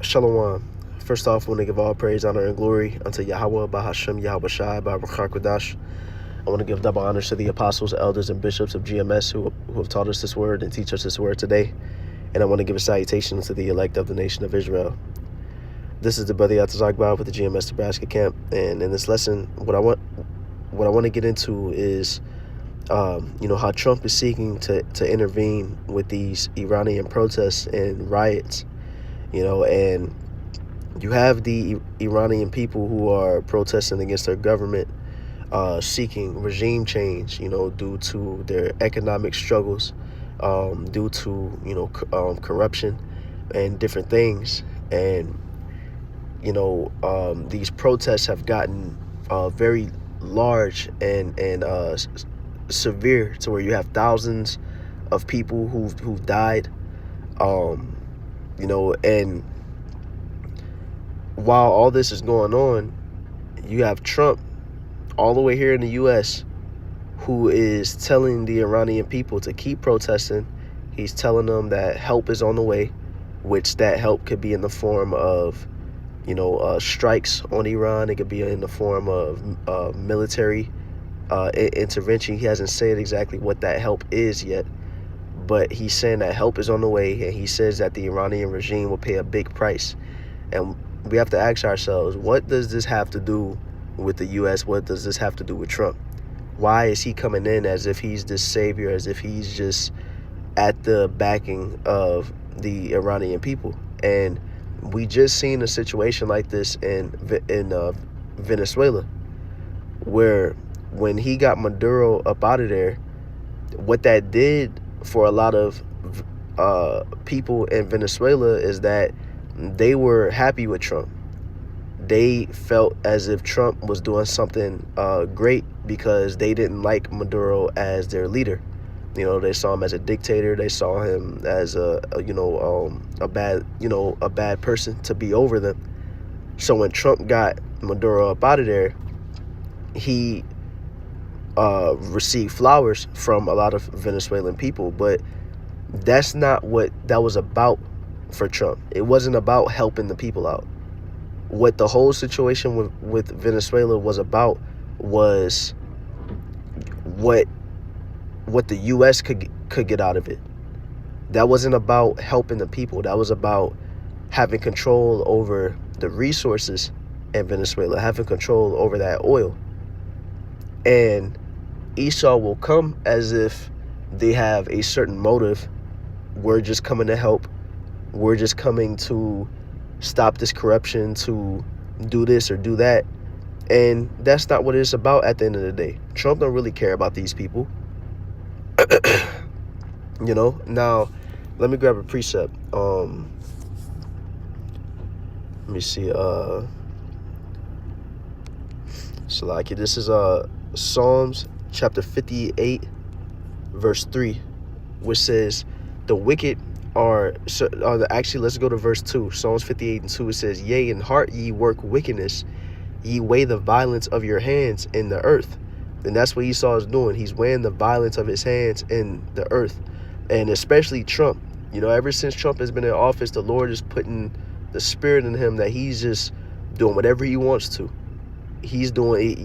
Shalom. First off, I want to give all praise, honor, and glory unto Yahweh, Bahashem, Yahweh Shai, Kodash. I want to give double honors to the apostles, elders, and bishops of GMS who have taught us this word and teach us this word today. And I want to give a salutation to the elect of the nation of Israel. This is the brother Yatazakbar with the GMS Nebraska camp. And in this lesson, what I want to get into is how Trump is seeking to intervene with these Iranian protests and riots. And you have the Iranian people who are protesting against their government, seeking regime change, due to their economic struggles, due to, corruption and different things. And, these protests have gotten very large and severe, to where you have thousands of people who've died, and while all this is going on, you have Trump all the way here in the U.S. who is telling the Iranian people to keep protesting. He's telling them that help is on the way, which that help could be in the form of, strikes on Iran. It could be in the form of military intervention. He hasn't said exactly what that help is yet, but he's saying that help is on the way, and he says that the Iranian regime will pay a big price. And we have to ask ourselves, what does this have to do with the U.S.? What does this have to do with Trump? Why is he coming in as if he's this savior, as if he's just at the backing of the Iranian people? And we just seen a situation like this in Venezuela, where when he got Maduro up out of there, what that did for a lot of people in Venezuela is that they were happy with Trump. They felt as if Trump was doing something great, because they didn't like Maduro as their leader. They saw him as a dictator. They saw him as a bad person to be over them. So when Trump got Maduro up out of there, he received flowers from a lot of Venezuelan people, but that's not what that was about for Trump. It wasn't about helping the people out. What the whole situation with Venezuela was about was what the U.S. could get out of it. That wasn't about helping the people. That was about having control over the resources in Venezuela, having control over that oil. And Esau will come as if they have a certain motive. We're just coming to help. We're just coming to stop this corruption, to do this or do that. And that's not what it's about at the end of the day. Trump don't really care about these people. Now, let me grab a precept. Let me see. Salaki, this is Psalms chapter 58, verse 3, which says, the wicked actually, let's go to verse 2. Psalms 58 and 2, it says, yea, in heart ye work wickedness, ye weigh the violence of your hands in the earth. And that's what Esau is doing. He's weighing the violence of his hands in the earth. And especially Trump. Ever since Trump has been in office, the Lord is putting the spirit in him that he's just doing whatever he wants to. He's doing,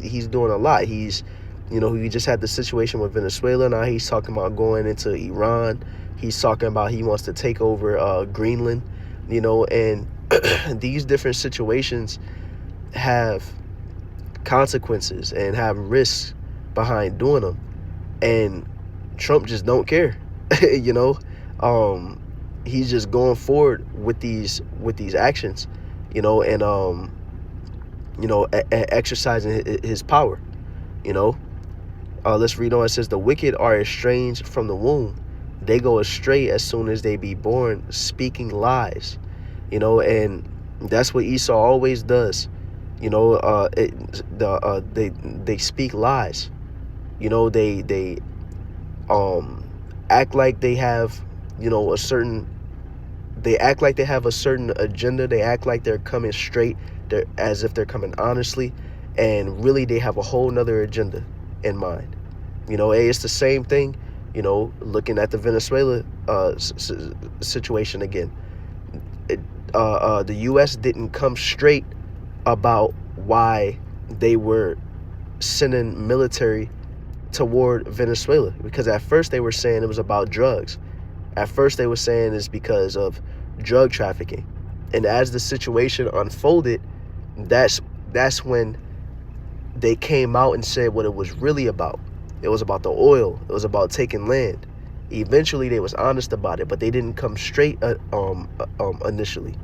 he's doing a lot. He just had the situation with Venezuela. Now he's talking about going into Iran. He's talking about he wants to take over Greenland, and these different situations have consequences and have risks behind doing them. And Trump just don't care. He's just going forward with these actions, and exercising his power. Let's read on. It says, the wicked are estranged from the womb. They go astray as soon as they be born, speaking lies. And that's what Esau always does. They speak lies. They act like they have, they act like they have a certain agenda. They act like they're coming straight, as if they're coming honestly, and really they have a whole nother agenda in mind. It's the same thing looking at the Venezuela situation again. the U.S. didn't come straight about why they were sending military toward Venezuela, because at first they were saying it was about drugs. At first they were saying it's because of drug trafficking. And as the situation unfolded, that's when they came out and said what it was really about. It was about the oil. It was about taking land. Eventually they was honest about it, but they didn't come straight initially.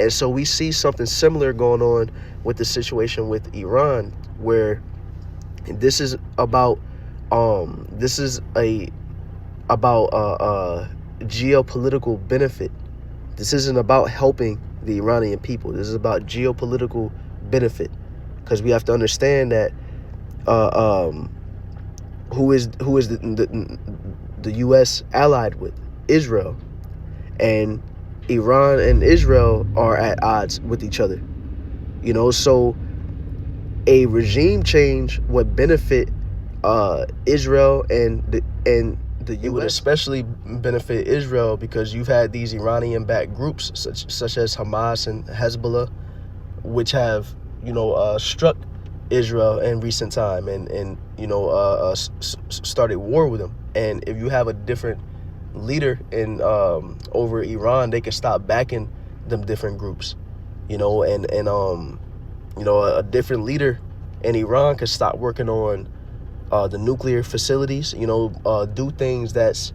And so we see something similar going on with the situation with Iran, where this is about geopolitical benefit. This isn't about helping the Iranian people. This is about geopolitical benefit, because we have to understand that who is the U.S. allied with? Israel. And Iran and Israel are at odds with each other. So a regime change would benefit Israel and the US. It would especially benefit Israel, because you've had these Iranian-backed groups such as Hamas and Hezbollah, which have struck Israel in recent time and started war with them. And if you have a different leader in over Iran, they can stop backing them different groups, and a different leader in Iran could stop working on the nuclear facilities, do things that's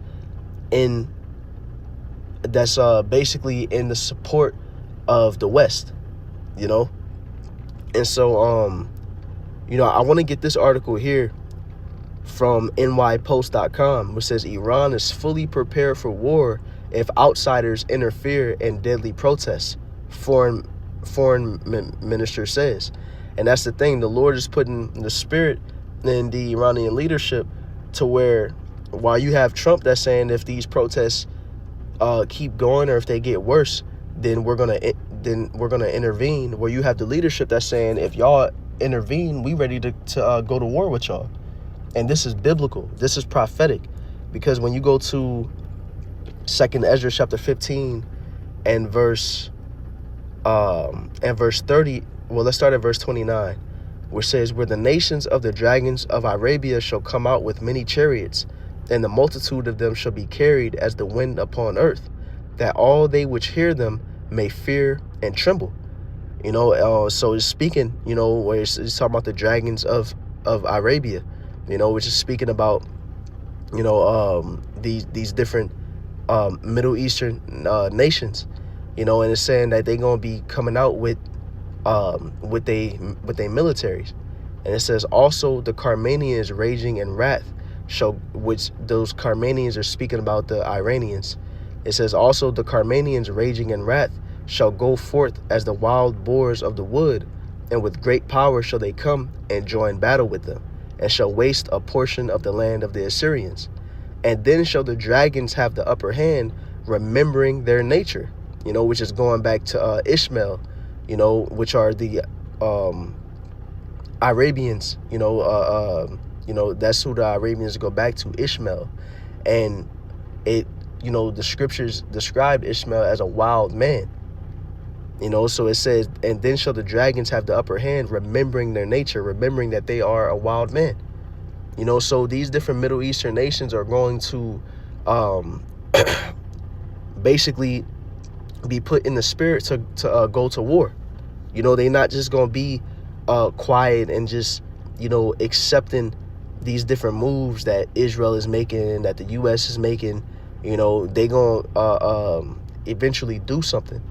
basically in the support of the West, And so, I want to get this article here from nypost.com, which says Iran is fully prepared for war if outsiders interfere in deadly protests, foreign minister says. And that's the thing. The Lord is putting the spirit in the Iranian leadership to where, while you have Trump that's saying if these protests keep going or if they get worse, then we're gonna intervene, where you have the leadership that's saying if y'all intervene, we ready to go to war with y'all. And this is biblical. This is prophetic, because when you go to 2nd Ezra chapter 15 and verse 30, well, let's start at verse 29, which says, where the nations of the dragons of Arabia shall come out with many chariots, and the multitude of them shall be carried as the wind upon earth, that all they which hear them may fear and tremble. So it's speaking, where it's talking about the dragons of Arabia, which is speaking about, these different Middle Eastern nations, and it's saying that they're going to be coming out with they militaries. And it says also the Carmanians raging in wrath which those Carmanians are speaking about the Iranians. It says also the Carmanians raging in wrath shall go forth as the wild boars of the wood, and with great power shall they come and join battle with them, and shall waste a portion of the land of the Assyrians. And then shall the dragons have the upper hand, remembering their nature, which is going back to Ishmael, which are the Arabians, that's who the Arabians go back to, Ishmael. And it, the scriptures described Ishmael as a wild man. So it says, and then shall the dragons have the upper hand, remembering their nature, remembering that they are a wild man. So these different Middle Eastern nations are going to basically be put in the spirit to go to war. They're not just going to be quiet and just, accepting these different moves that Israel is making and that the U.S. is making. They're going to eventually do something.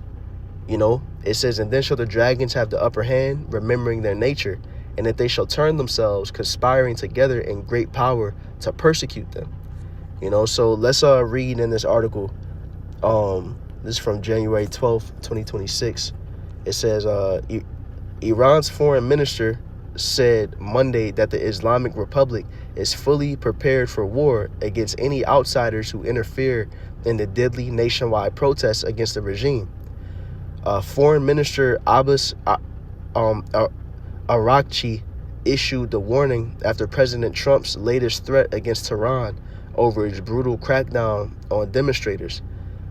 It says, and then shall the dragons have the upper hand, remembering their nature, and that they shall turn themselves, conspiring together in great power to persecute them. So let's read in this article. This is from January 12th, 2026. It says, Iran's foreign minister said Monday that the Islamic Republic is fully prepared for war against any outsiders who interfere in the deadly nationwide protests against the regime. Foreign Minister Abbas Araghchi issued the warning after President Trump's latest threat against Tehran over its brutal crackdown on demonstrators,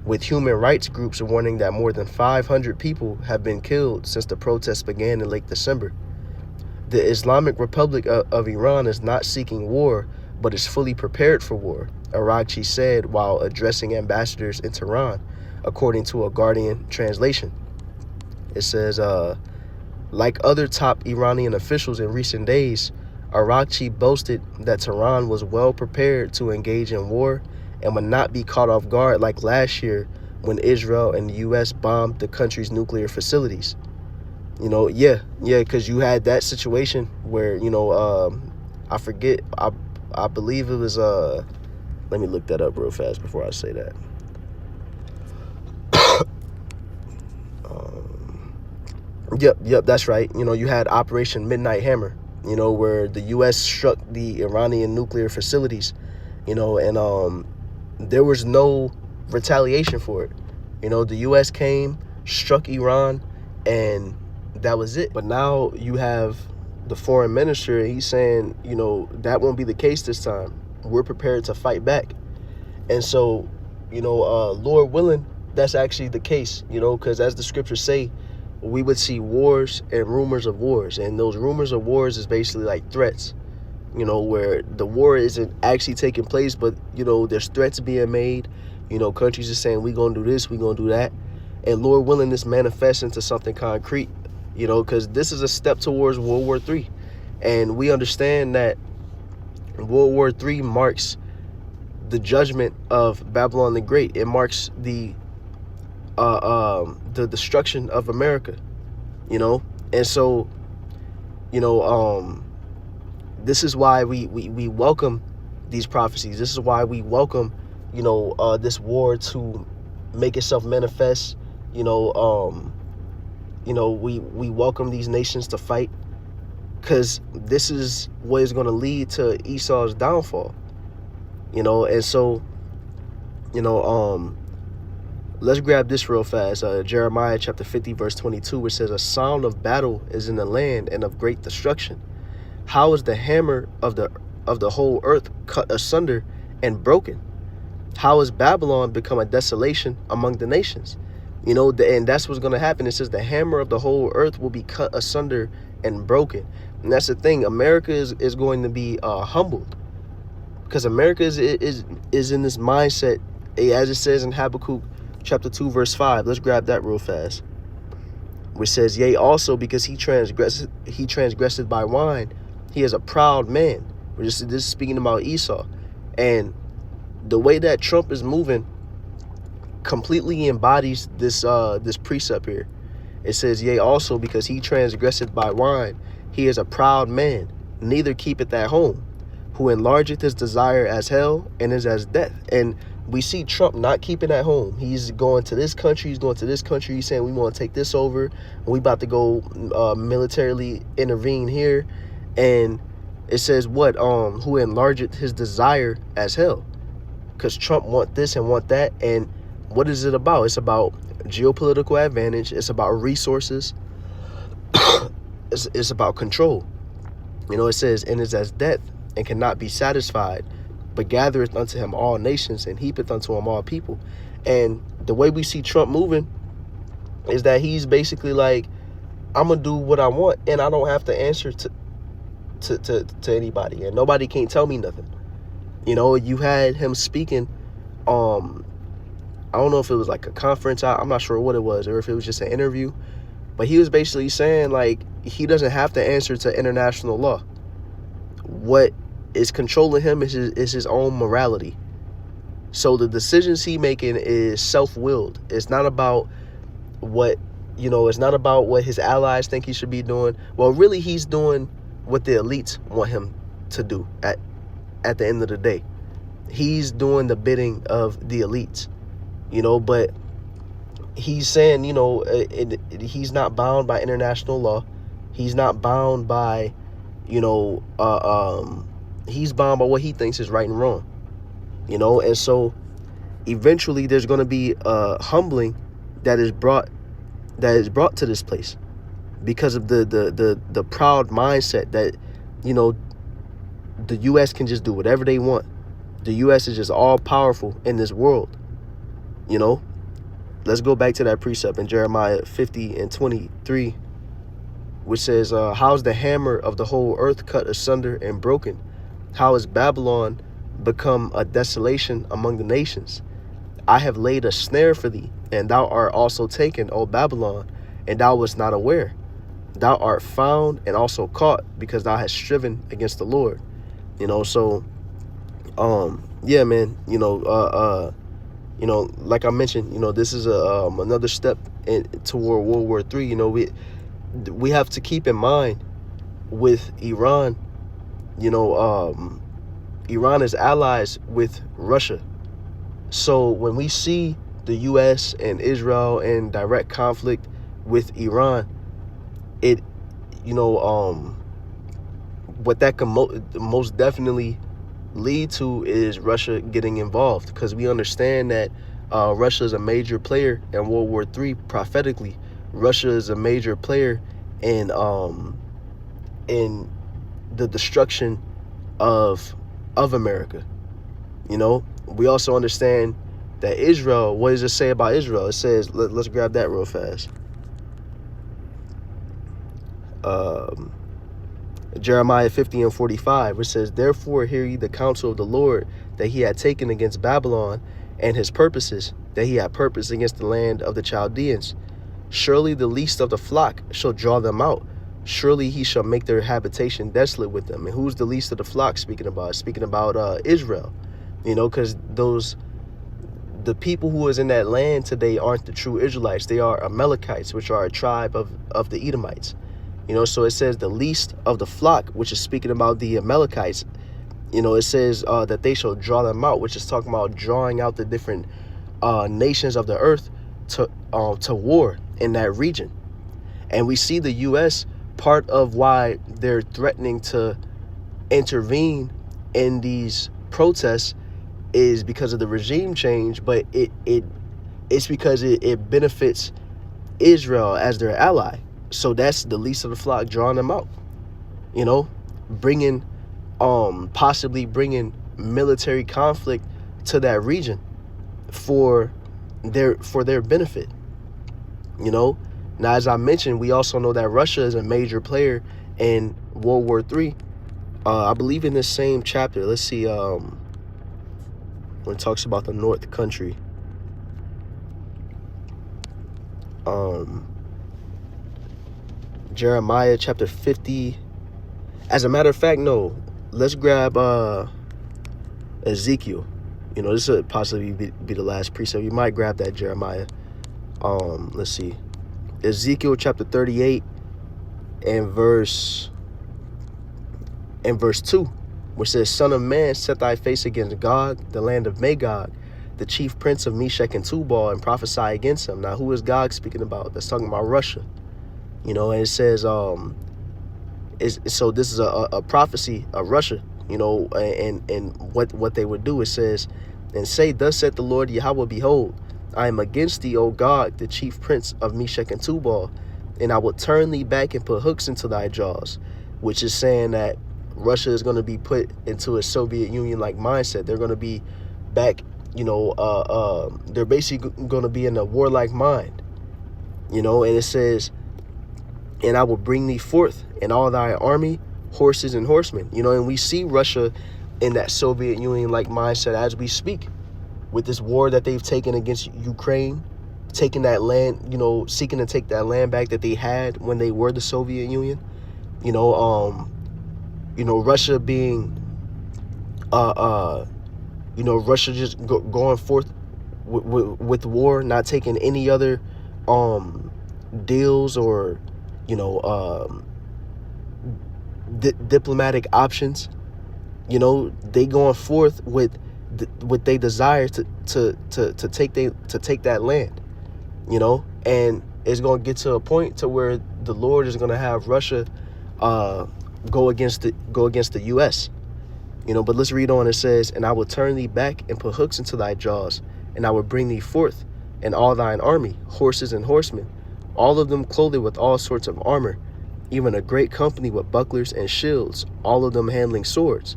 with human rights groups warning that more than 500 people have been killed since the protests began in late December. The Islamic Republic of Iran is not seeking war, but is fully prepared for war, Araghchi said while addressing ambassadors in Tehran, according to a Guardian translation. It says, like other top Iranian officials in recent days, Araghchi boasted that Tehran was well prepared to engage in war and would not be caught off guard like last year when Israel and the U.S. bombed the country's nuclear facilities. You know, because you had that situation where, I forget, I believe it was, let me look that up real fast before I say that. Yep, that's right. You had Operation Midnight Hammer, where the U.S. struck the Iranian nuclear facilities, and there was no retaliation for it. The U.S. came, struck Iran, and that was it. But now you have the foreign minister, he's saying, that won't be the case this time. We're prepared to fight back. And so, Lord willing, that's actually the case, because as the scriptures say, we would see wars and rumors of wars. And those rumors of wars is basically like threats, where the war isn't actually taking place, but, there's threats being made. Countries are saying, we going to do this, we going to do that. And Lord willing, this manifests into something concrete, because this is a step towards World War III. And we understand that World War III marks the judgment of Babylon the Great. It marks the destruction of America, and so, this is why we welcome these prophecies. This is why we welcome, this war to make itself manifest. We welcome these nations to fight, because this is what is going to lead to Esau's downfall, and so, let's grab this real fast. Jeremiah chapter 50, verse 22, which says, a sound of battle is in the land and of great destruction. How is the hammer of the whole earth cut asunder and broken? How has Babylon become a desolation among the nations? And that's what's going to happen. It says the hammer of the whole earth will be cut asunder and broken. And that's the thing. America is going to be humbled, because America is in this mindset, as it says in Habakkuk chapter 2, verse 5. Let's grab that real fast. Which says, yea, also because he transgressed by wine, he is a proud man. This is speaking about Esau. And the way that Trump is moving completely embodies this precept here. It says, yea, also because he transgressed by wine, he is a proud man, neither keepeth at home, who enlargeth his desire as hell and is as death. And we see Trump not keeping at home. He's going to this country. He's going to this country. He's saying we want to take this over. And we about to go militarily intervene here. And it says what? Who enlargeth his desire as hell. Because Trump want this and want that. And what is it about? It's about geopolitical advantage. It's about resources. It's about control. It says, and is as death and cannot be satisfied, but gathereth unto him all nations and heapeth unto him all people. And the way we see Trump moving is that he's basically like, I'm going to do what I want, and I don't have to answer to anybody, and nobody can't tell me nothing. You had him speaking, I don't know if it was like a conference, I'm not sure what it was, or if it was just an interview, but he was basically saying, like, he doesn't have to answer to international law. What is controlling him is his own morality. So the decisions he making is self-willed. It's not about what, it's not about what his allies think he should be doing. Well, really, he's doing what the elites want him to do at the end of the day. He's doing the bidding of the elites, but he's saying, he's not bound by international law. He's not bound by, he's bound by what he thinks is right and wrong, and so eventually there's going to be a humbling that is brought to this place because of the proud mindset that, the U.S. can just do whatever they want. The U.S. is just all powerful in this world, let's go back to that precept in Jeremiah 50 and 23, which says, how's the hammer of the whole earth cut asunder and broken? How is Babylon become a desolation among the nations? I have laid a snare for thee, and thou art also taken, O Babylon, and thou wast not aware. Thou art found and also caught, because thou hast striven against the Lord. So yeah, man, like I mentioned, this is another step toward World War III. We have to keep in mind with Iran, Iran is allies with Russia. So when we see the U.S. and Israel in direct conflict with Iran, it, what that can most definitely lead to is Russia getting involved, because we understand that Russia is a major player in World War III. Prophetically, Russia is a major player in the destruction of America. We also understand that Israel, what does it say about Israel? It says, let's grab that real fast. Jeremiah 50 and 45, which says, therefore hear ye the counsel of the Lord that he had taken against Babylon, and his purposes that he had purposed against the land of the Chaldeans. Surely the least of the flock shall draw them out. Surely he shall make their habitation desolate with them. And who's the least of the flock speaking about? Speaking about Israel. Because the people who is in that land today aren't the true Israelites. They are Amalekites, which are a tribe of the Edomites. So it says the least of the flock, which is speaking about the Amalekites. It says that they shall draw them out, which is talking about drawing out the different nations of the earth to war in that region. And we see the U.S., part of why they're threatening to intervene in these protests is because of the regime change, but it's because it benefits Israel as their ally. So that's the least of the flock drawing them out, possibly bringing military conflict to that region for their benefit. Now, as I mentioned, we also know that Russia is a major player in World War III. I believe in this same chapter, let's see, when it talks about the North country, Jeremiah chapter 50. As a matter of fact, no, let's grab Ezekiel. This would possibly be the last precept. You might grab that Jeremiah. Let's see, Ezekiel chapter 38 and verse 2, which says, Son of man, set thy face against Gog, the land of Magog, the chief prince of Meshech and Tubal, and prophesy against him. Now, who is Gog speaking about? That's talking about Russia. And it says, so this is a prophecy of Russia, and what they would do. It says, and say, thus saith the Lord Yahweh, behold, I am against thee, O Gog, the chief prince of Meshech and Tubal, and I will turn thee back and put hooks into thy jaws, which is saying that Russia is going to be put into a Soviet Union-like mindset. They're going to be back, they're basically going to be in a warlike mind, and it says, and I will bring thee forth in all thy army, horses and horsemen. And we see Russia in that Soviet Union-like mindset as we speak, with this war that they've taken against Ukraine, taking that land, seeking to take that land back that they had when they were the Soviet Union. Russia being, Russia just going forth with war, not taking any other deals or diplomatic options. They going forth with what they desire to take that land, and it's going to get to a point to where the Lord is going to have Russia go against the U.S. But let's read on. It says, and I will turn thee back and put hooks into thy jaws, and I will bring thee forth and all thine army, horses and horsemen, all of them clothed with all sorts of armor, even a great company with bucklers and shields, all of them handling swords.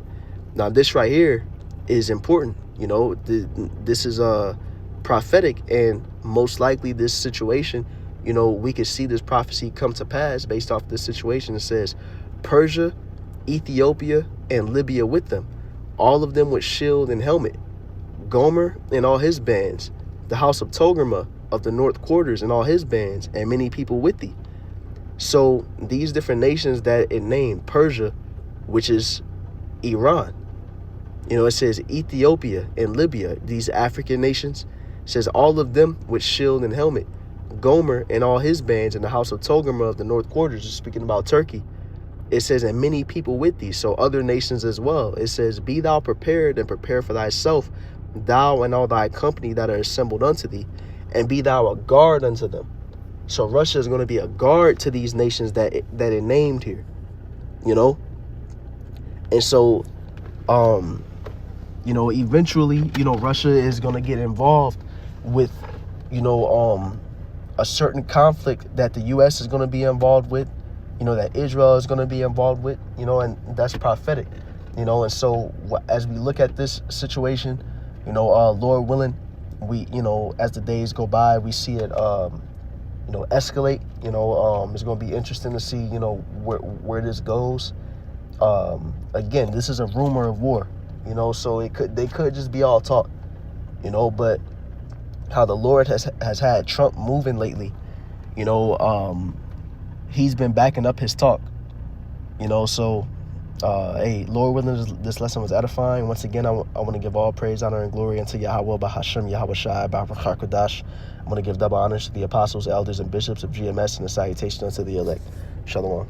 Now this right here is important. This is prophetic, and most likely this situation, we could see this prophecy come to pass based off this situation. It says Persia, Ethiopia, and Libya with them, all of them with shield and helmet, Gomer and all his bands, the house of Togarmah of the north quarters and all his bands, and many people with thee. So these different nations that it named, Persia, which is Iran, it says Ethiopia and Libya, these African nations, says all of them with shield and helmet, Gomer and all his bands, and the house of Togarmah of the north quarters, is speaking about Turkey. It says, and many people with thee, so other nations as well. It says, be thou prepared and prepare for thyself, thou and all thy company that are assembled unto thee, and be thou a guard unto them. So Russia is going to be a guard to these nations that it named here, And so, eventually, Russia is going to get involved with, a certain conflict that the U.S. is going to be involved with, that Israel is going to be involved with, and that's prophetic, And so as we look at this situation, Lord willing, we, as the days go by, we see it, escalate. It's going to be interesting to see, where this goes. Again, this is a rumor of war, so they could just be all talk, but how the Lord has had Trump moving lately, he's been backing up his talk, so hey, Lord willing, this lesson was edifying. Once again, I want to give all praise, honor, and glory unto Yahweh, Bahashem, Yahweh Shai, Baruch HaKodash. I want to give double honors to the apostles, elders, and bishops of GMS, and a salutation unto the elect. Shalom.